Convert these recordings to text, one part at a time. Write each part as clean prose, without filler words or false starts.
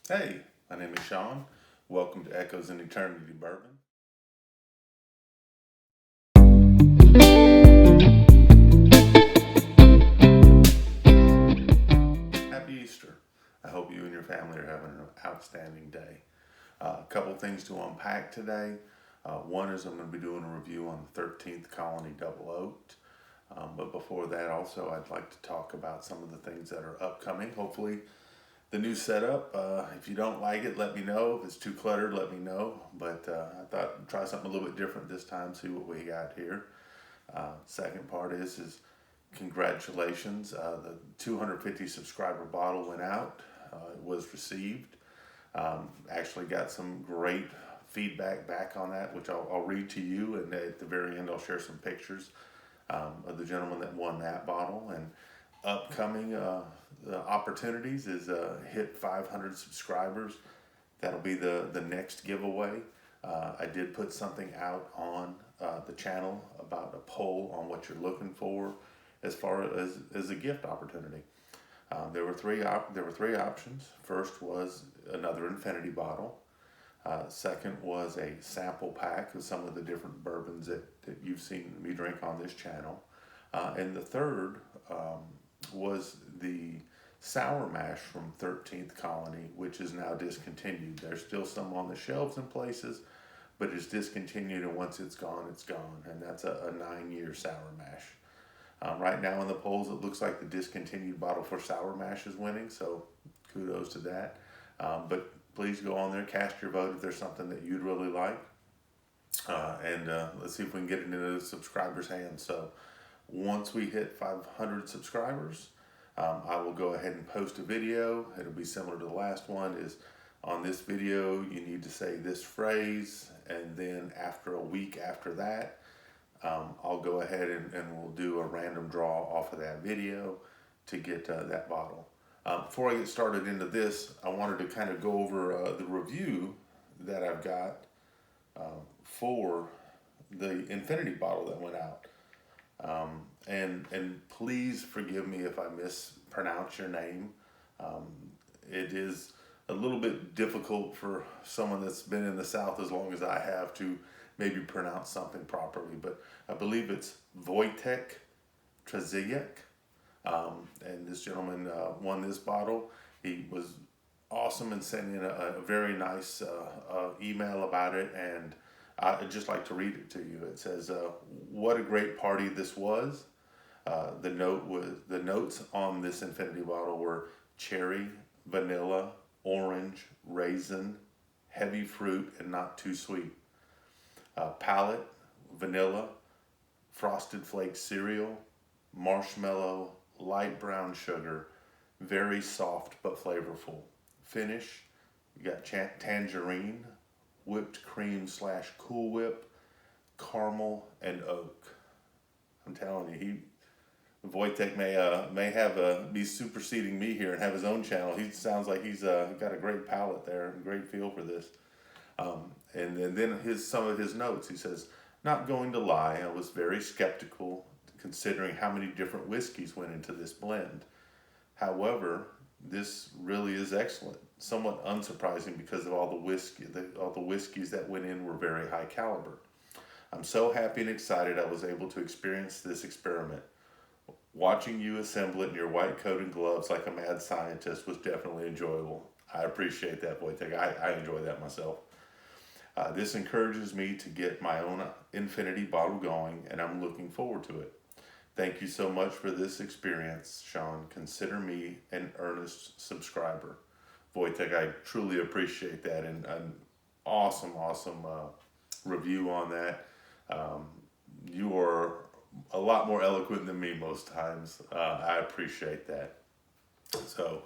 Hey, my name is Sean. Welcome to Echoes in Eternity Bourbon. Happy Easter. I hope you and your family are having an outstanding day. A couple things to unpack today. One is I'm going to be doing a review on the 13th Colony Double Oaked. But before that, also, I'd like to talk about some of the things that are upcoming. Hopefully, the new setup. If you don't like it, let me know. If it's too cluttered, let me know. But I thought I'd try something a little bit different this time, see what we got here. Second part is congratulations. The 250 subscriber bottle went out. It was received. Actually got some great feedback back on that, which I'll read to you. And at the very end, I'll share some pictures of the gentleman that won that bottle. And upcoming opportunities is hit 500 subscribers. That'll be the next giveaway. I did put something out on the channel about a poll on what you're looking for as far as a gift opportunity. There were three options. First was another infinity bottle. Second was a sample pack of some of the different bourbons that you've seen me drink on this channel. And the third was the sour mash from 13th Colony, which is now discontinued. There's still some on the shelves in places, but it's discontinued, and once it's gone, it's gone. And that's a 9-year sour mash. Right now in the polls, it looks like the discontinued bottle for sour mash is winning, so kudos to that. But please go on there, cast your vote if there's something that you'd really like. And let's see if we can get it into the subscribers' hands. So once we hit 500 subscribers, I will go ahead and post a video. It'll be similar to the last one. Is on this video, you need to say this phrase, and then after a week after that, I'll go ahead and we'll do a random draw off of that video to get that bottle. Before I get started into this, I wanted to kind of go over the review that I've got for the Infinity bottle that went out. And please forgive me if I mispronounce your name. It is a little bit difficult for someone that's been in the South as long as I have to maybe pronounce something properly, but I believe it's Wojtek Trzeciak. And this gentleman won this bottle. He was awesome and sent in a very nice email about it, and I'd just like to read it to you. It says, "What a great party this was." The notes on this infinity bottle were cherry, vanilla, orange, raisin, heavy fruit, and not too sweet. Palate, vanilla, frosted flake cereal, marshmallow, light brown sugar, very soft but flavorful. Finish, you got tangerine, whipped cream / Cool Whip, caramel, and oak. I'm telling you, Wojtek may have be superseding me here and have his own channel. He sounds like he's got a great palate there and great feel for this. And then some of his notes. He says, "Not going to lie, I was very skeptical considering how many different whiskeys went into this blend. However, this really is excellent. Somewhat unsurprising because of all the whiskeys that went in were very high caliber. I'm so happy and excited I was able to experience this experiment. Watching you assemble it in your white coat and gloves like a mad scientist was definitely enjoyable." I appreciate that, Wojtek. I enjoy that myself. This encourages me to get my own infinity bottle going, and I'm looking forward to it. Thank you so much for this experience, Sean. Consider me an earnest subscriber. Wojtek, I truly appreciate that, and an awesome review on that. You are a lot more eloquent than me most times. I appreciate that. So,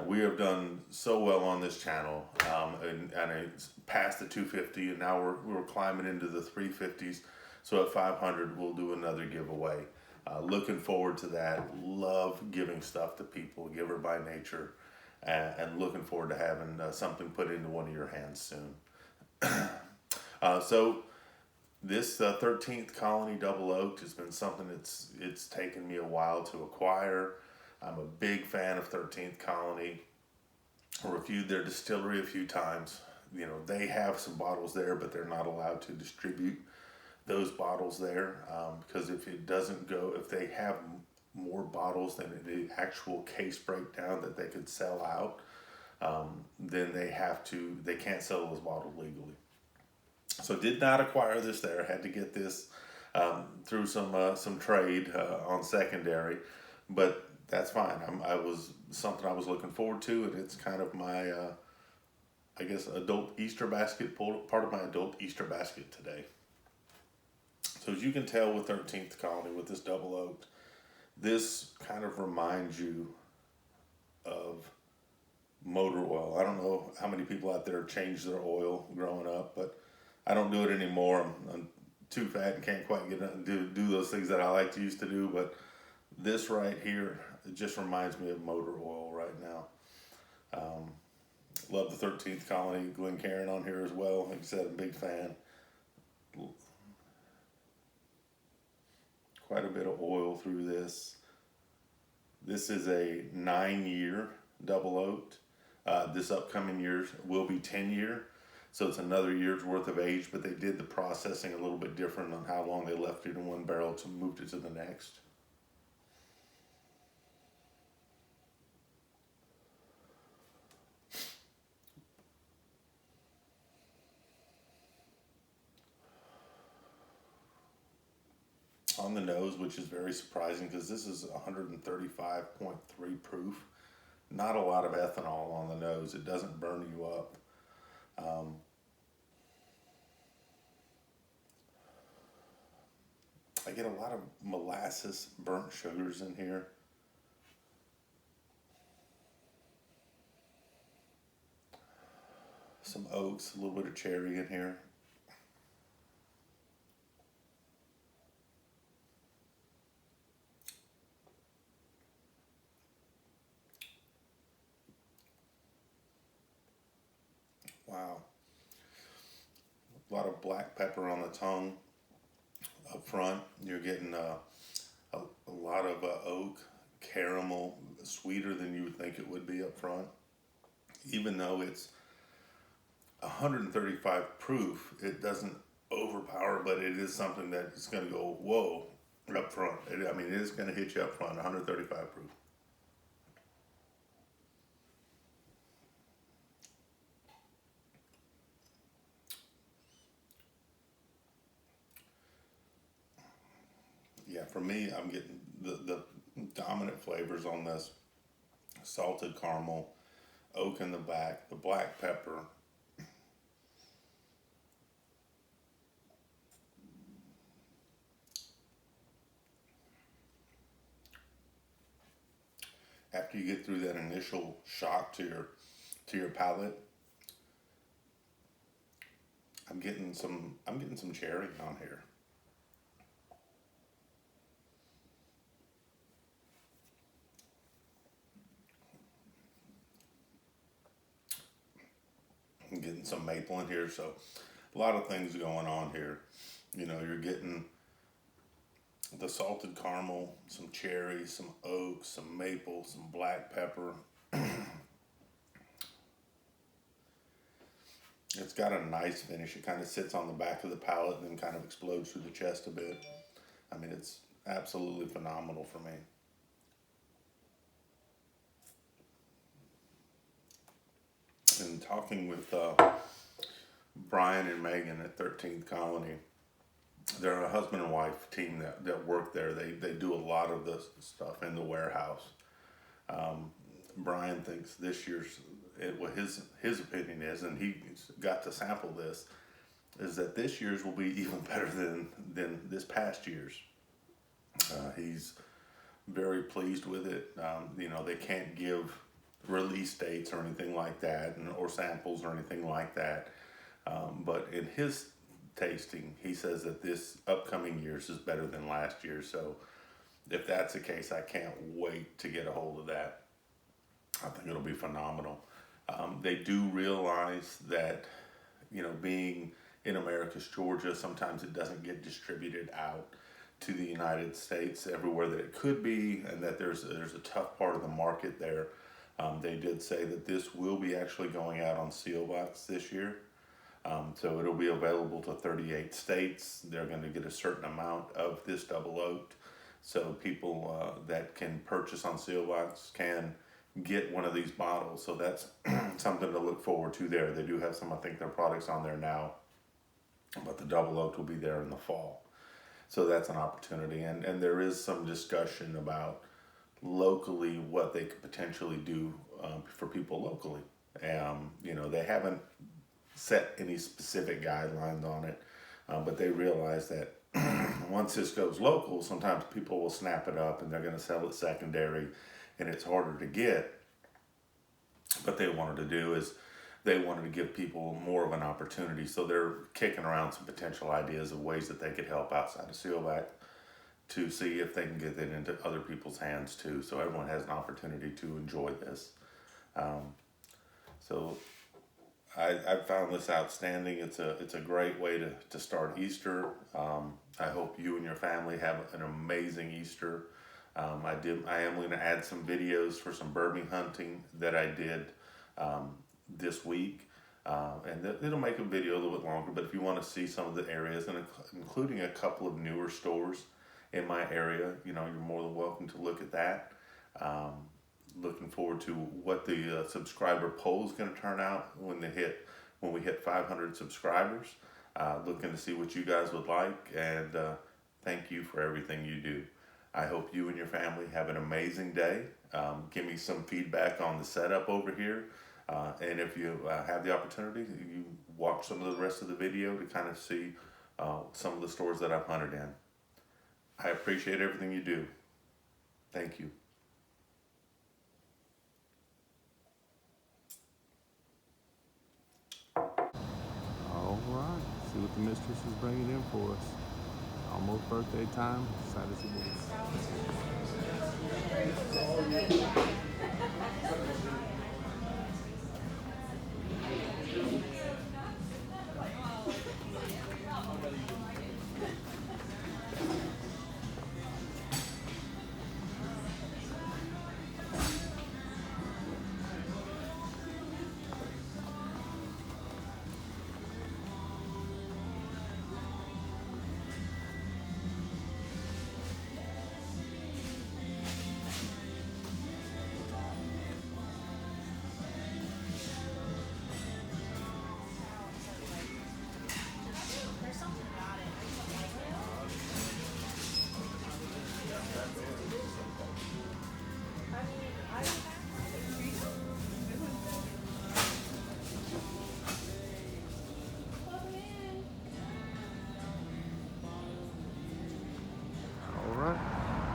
we have done so well on this channel, and it's past the 250, and now we're climbing into the 350s. So at 500, we'll do another giveaway. Looking forward to that. Love giving stuff to people, giver by nature, and looking forward to having something put into one of your hands soon. So this 13th Colony Double Oaked has been something it's taken me a while to acquire. I'm a big fan of 13th Colony. reviewed their distillery a few times. They have some bottles there, but they're not allowed to distribute those bottles there, because if they have more bottles than the actual case breakdown that they could sell out, then they can't sell those bottles legally. So did not acquire this there. Had to get this through some trade on secondary, but that's fine. I was something I was looking forward to, and it's kind of my I guess adult Easter basket, part of my adult Easter basket today. So as you can tell with 13th Colony, with this double oaked, this kind of reminds you of motor oil. I don't know how many people out there changed their oil growing up, but I don't do it anymore. I'm too fat and can't quite get up and do those things that I like to used to do. But this right here, it just reminds me of motor oil right now. Love the 13th Colony Glencairn on here as well. Like I said, I'm a big fan. Quite a bit of oil through this. This is a 9-year double oaked. This upcoming year will be 10-year. So it's another year's worth of age, but they did the processing a little bit different on how long they left it in one barrel to move it to the next. On the nose, which is very surprising because this is 135.3 proof. Not a lot of ethanol on the nose. It doesn't burn you up. I get a lot of molasses, burnt sugars in here. Some oaks, a little bit of cherry in here. Wow. A lot of black pepper on the tongue up front. You're getting a lot of oak, caramel, sweeter than you would think it would be up front. Even though it's 135 proof, it doesn't overpower, but it is something that is going to go, whoa, up front. It is going to hit you up front, 135 proof. Yeah, for me, I'm getting the dominant flavors on this: salted caramel, oak in the back, the black pepper. After you get through that initial shock to your palate, I'm getting some cherry on here. I'm getting some maple in here, so a lot of things going on here. You're getting the salted caramel, some cherry, some oak, some maple, some black pepper. It's got a nice finish. It kind of sits on the back of the palate and then kind of explodes through the chest a bit. It's absolutely phenomenal for me. And talking with Brian and Megan at 13th Colony, they're a husband and wife team that work there. They do a lot of this stuff in the warehouse. Brian thinks this year's, what his opinion is, and he got to sample this, is that this year's will be even better than this past year's. He's very pleased with it. They can't give release dates or anything like that, or samples or anything like that. But in his tasting, he says that this upcoming year's is better than last year. So if that's the case, I can't wait to get a hold of that. I think it'll be phenomenal. They do realize that, being in Americus, Georgia, sometimes it doesn't get distributed out to the United States everywhere that it could be, and that there's a tough part of the market there. They did say that this will be actually going out on seal box this year. So it'll be available to 38 states. They're going to get a certain amount of this double oaked. So people that can purchase on seal box can get one of these bottles. So that's something to look forward to there. They do have some, I think, their products on there now, but the double oaked will be there in the fall. So that's an opportunity. And there is some discussion about locally what they could potentially do for people locally. You know, they haven't set any specific guidelines on it, but they realize that once this goes local, sometimes people will snap it up and they're going to sell it secondary, and it's harder to get. What they wanted to do is they wanted to give people more of an opportunity, so they're kicking around some potential ideas of ways that they could help outside of Sealback to see if they can get it into other people's hands too, so everyone has an opportunity to enjoy this. So I found this outstanding. It's a great way to start Easter. I hope you and your family have an amazing Easter. I am going to add some videos for some bourbon hunting that I did this week, and it'll make a video a little bit longer. But if you want to see some of the areas, and including a couple of newer stores in my area, you know, you're more than welcome to look at that. Looking forward to what the subscriber poll is going to turn out when we hit 500 subscribers. Looking to see what you guys would like, and thank you for everything you do. I hope you and your family have an amazing day. Give me some feedback on the setup over here, and if you have the opportunity, you watch some of the rest of the video to kind of see some of the stores that I've hunted in. I appreciate everything you do. Thank you. All right, see what the mistress is bringing in for us. Almost birthday time, excited to see what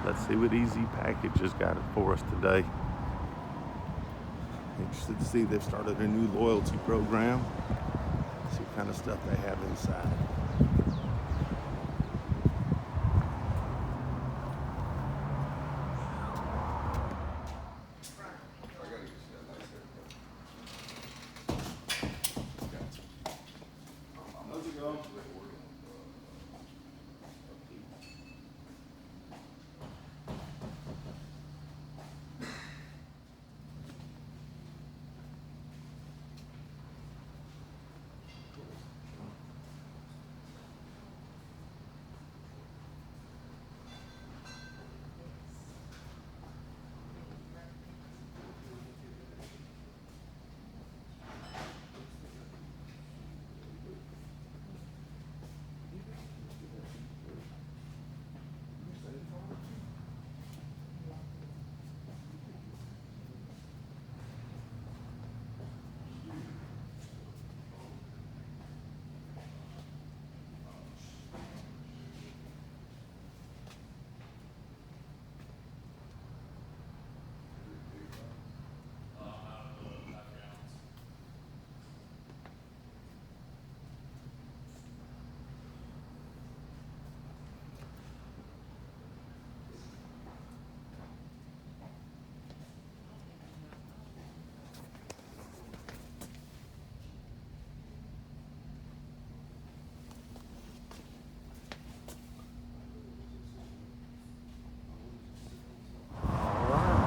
Let's see what Easy Package has got it for us today. Interested to see they've started a new loyalty program. See what kind of stuff they have inside.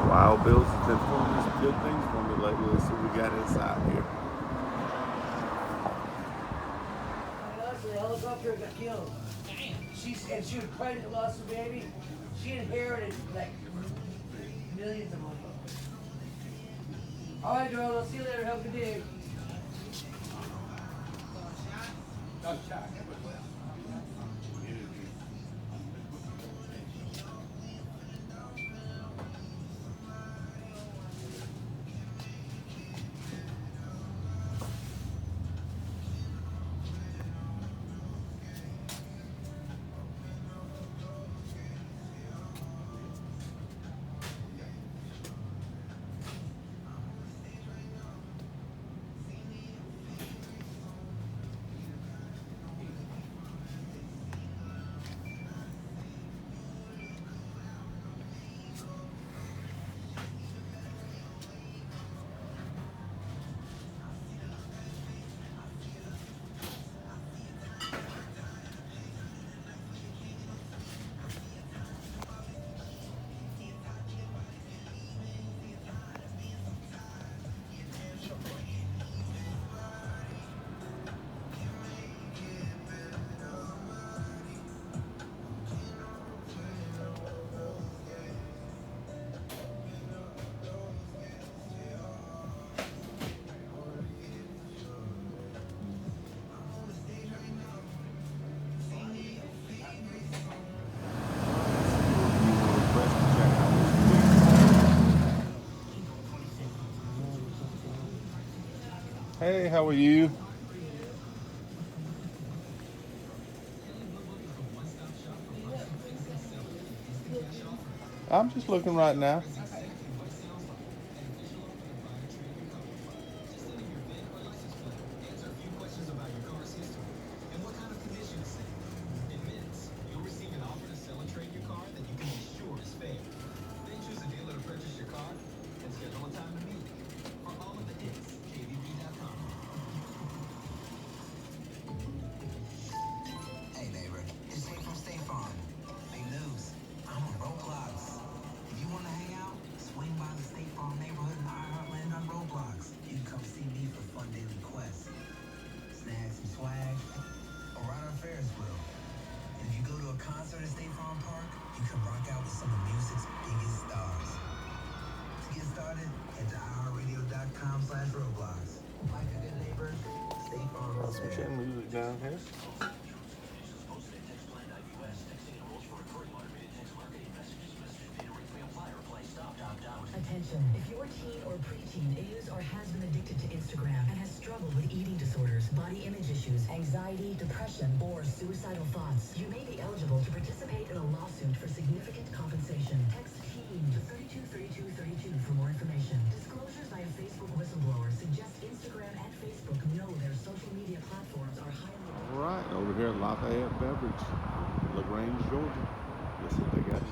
Wild Bill's has been pulling this good things for me lately. Let's see what we got inside here. The helicopter got killed. She was pregnant, lost her baby. She inherited like millions of money. All right, girl. I'll see you later. Have a good day. Hey, how are you? I'm just looking right now. Hey neighbor, it's Hank from State Farm. Big news, I'm on Roblox. If you want to hang out, swing by the State Farm neighborhood in Ireland on Roblox. You can come see me for fun daily quests, snag some swag, or ride our Ferris wheel. And if you go to a concert at State Farm Park, you can rock out with some of music's biggest stars. To get started, head to iHeartRadio.com/Roblox. Like a good neighbor, State Farm is Some there. chin music down here. Attention. If your teen or preteen is or has been addicted to Instagram and has struggled with eating disorders, body image issues, anxiety, depression, or suicidal thoughts, you may be eligible to participate in a lawsuit for significant compensation. Text TEEN to 323232 for more information. Disclosures by a Facebook whistleblower suggest Instagram and Facebook know their social media platforms are highly... All right, over here at Lafayette Beverage, LaGrange, Georgia. Let's see what they got.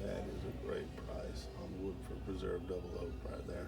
That is a great price on Woodford Reserve Double Oak right there.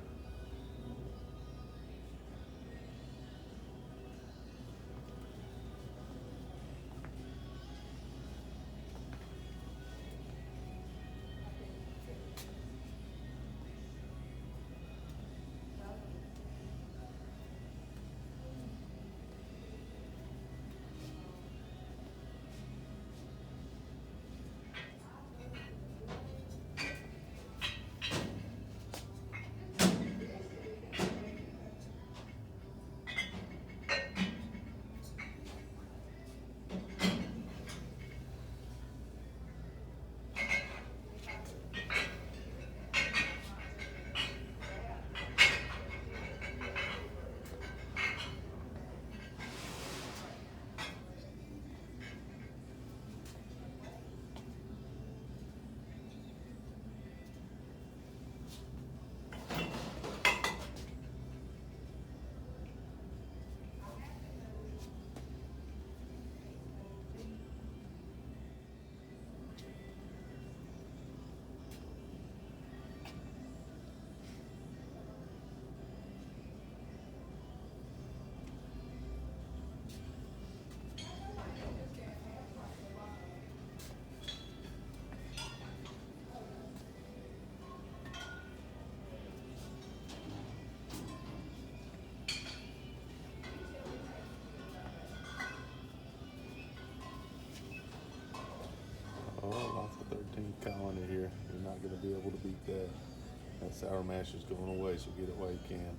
calling it here. You're not going to be able to beat that. That sour mash is going away, so get it while you can.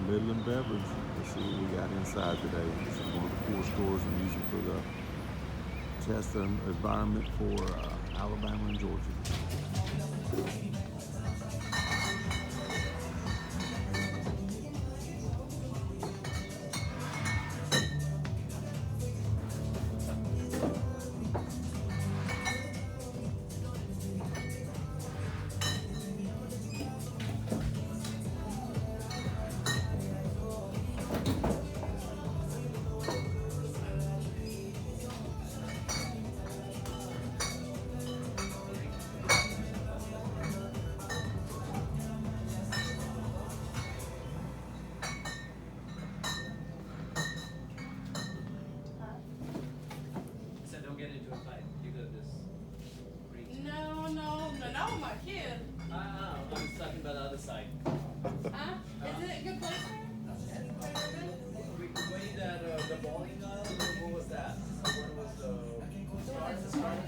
Midland Beverage. Let's see what we got inside today. This is one of the 4 stores I'm using for the test environment for Alabama and Georgia. Not with my kid. I was talking about the other side. Huh? Is it a good place there? We need that the bowling what was that? What was the start?